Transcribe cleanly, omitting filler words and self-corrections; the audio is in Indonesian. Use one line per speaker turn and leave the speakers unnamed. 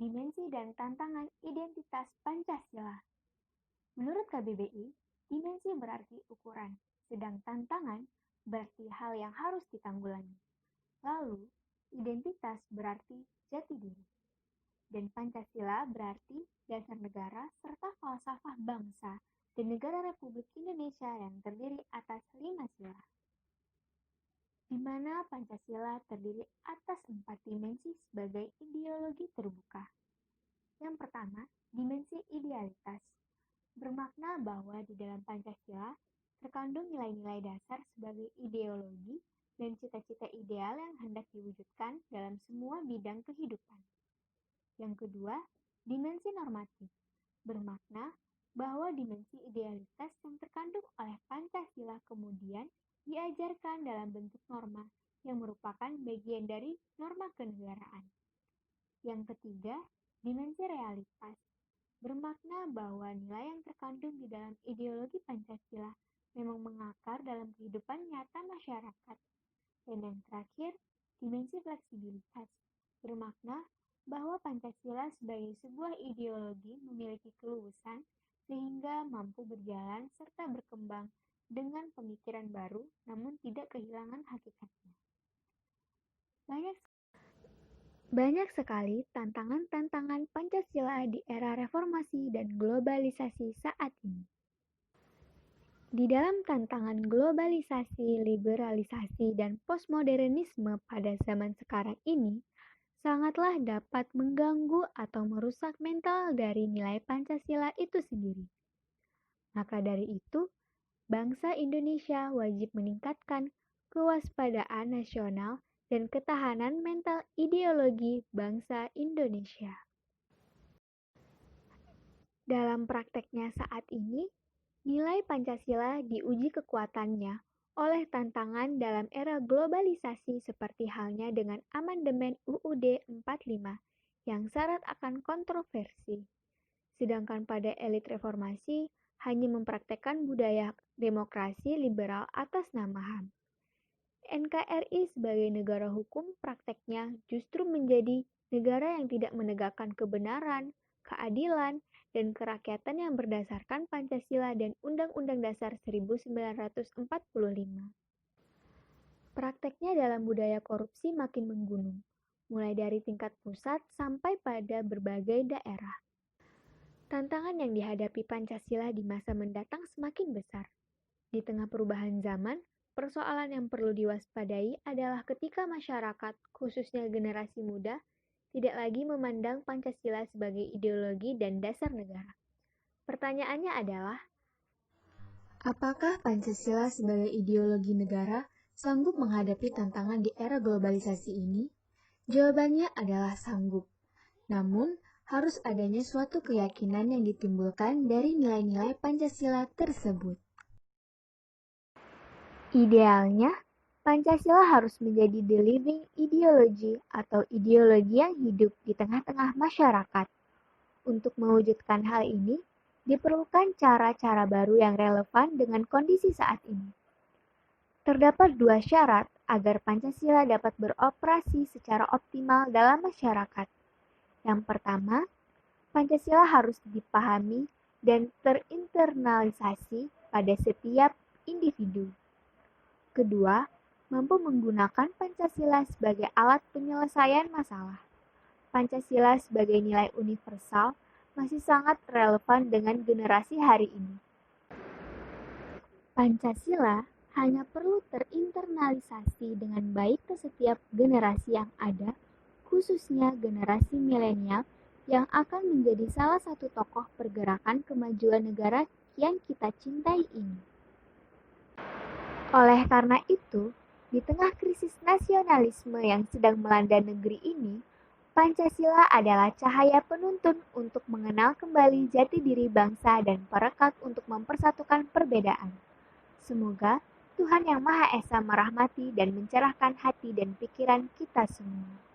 dimensi dan tantangan identitas Pancasila. Menurut KBBI, dimensi berarti ukuran, sedang tantangan berarti hal yang harus ditanggulangi. Lalu, identitas berarti jati diri. Dan Pancasila berarti dasar negara serta falsafah bangsa dan negara Republik Indonesia yang terdiri atas 5 sila. Di mana Pancasila terdiri atas 4 dimensi sebagai ideologi terbuka. Yang pertama, dimensi idealitas. Bermakna bahwa di dalam Pancasila terkandung nilai-nilai dasar sebagai ideologi dan cita-cita ideal yang hendak diwujudkan dalam semua bidang kehidupan. Yang kedua, dimensi normatif. Bermakna bahwa dimensi idealitas yang terkandung oleh Pancasila kemudian diajarkan dalam bentuk norma yang merupakan bagian dari norma kenegaraan. Yang ketiga, dimensi realitas. Bermakna bahwa nilai yang terkandung di dalam ideologi Pancasila memang mengakar dalam kehidupan nyata masyarakat. Dan yang terakhir, dimensi fleksibilitas. Bermakna bahwa Pancasila sebagai sebuah ideologi memiliki keluasan sehingga mampu berjalan serta berkembang dengan pemikiran baru namun tidak kehilangan hakikatnya. Banyak sekali tantangan-tantangan Pancasila di era reformasi dan globalisasi saat ini. Di dalam tantangan globalisasi, liberalisasi, dan postmodernisme pada zaman sekarang ini, sangatlah dapat mengganggu atau merusak mental dari nilai Pancasila itu sendiri. Maka dari itu, bangsa Indonesia wajib meningkatkan kewaspadaan nasional dan ketahanan mental ideologi bangsa Indonesia. Dalam prakteknya saat ini, nilai Pancasila diuji kekuatannya oleh tantangan dalam era globalisasi seperti halnya dengan amandemen UUD 45 yang syarat akan kontroversi. Sedangkan pada elit reformasi hanya mempraktekkan budaya demokrasi liberal atas nama HAM. NKRI sebagai negara hukum prakteknya justru menjadi negara yang tidak menegakkan kebenaran, keadilan, dan kerakyatan yang berdasarkan Pancasila dan Undang-Undang Dasar 1945. Prakteknya dalam budaya korupsi makin menggunung, mulai dari tingkat pusat sampai pada berbagai daerah. Tantangan yang dihadapi Pancasila di masa mendatang semakin besar. Di tengah perubahan zaman, persoalan yang perlu diwaspadai adalah ketika masyarakat, khususnya generasi muda, tidak lagi memandang Pancasila sebagai ideologi dan dasar negara. Pertanyaannya adalah, apakah Pancasila sebagai ideologi negara sanggup menghadapi tantangan di era globalisasi ini? Jawabannya adalah sanggup. Namun, harus adanya suatu keyakinan yang ditimbulkan dari nilai-nilai Pancasila tersebut. Idealnya, Pancasila harus menjadi the living ideology atau ideologi yang hidup di tengah-tengah masyarakat. Untuk mewujudkan hal ini, diperlukan cara-cara baru yang relevan dengan kondisi saat ini. Terdapat 2 syarat agar Pancasila dapat beroperasi secara optimal dalam masyarakat. Yang pertama, Pancasila harus dipahami dan terinternalisasi pada setiap individu. Kedua, mampu menggunakan Pancasila sebagai alat penyelesaian masalah. Pancasila sebagai nilai universal masih sangat relevan dengan generasi hari ini. Pancasila hanya perlu terinternalisasi dengan baik ke setiap generasi yang ada, khususnya generasi milenial yang akan menjadi salah satu tokoh pergerakan kemajuan negara yang kita cintai ini. Oleh karena itu, di tengah krisis nasionalisme yang sedang melanda negeri ini, Pancasila adalah cahaya penuntun untuk mengenal kembali jati diri bangsa dan perekat untuk mempersatukan perbedaan. Semoga Tuhan Yang Maha Esa merahmati dan mencerahkan hati dan pikiran kita semua.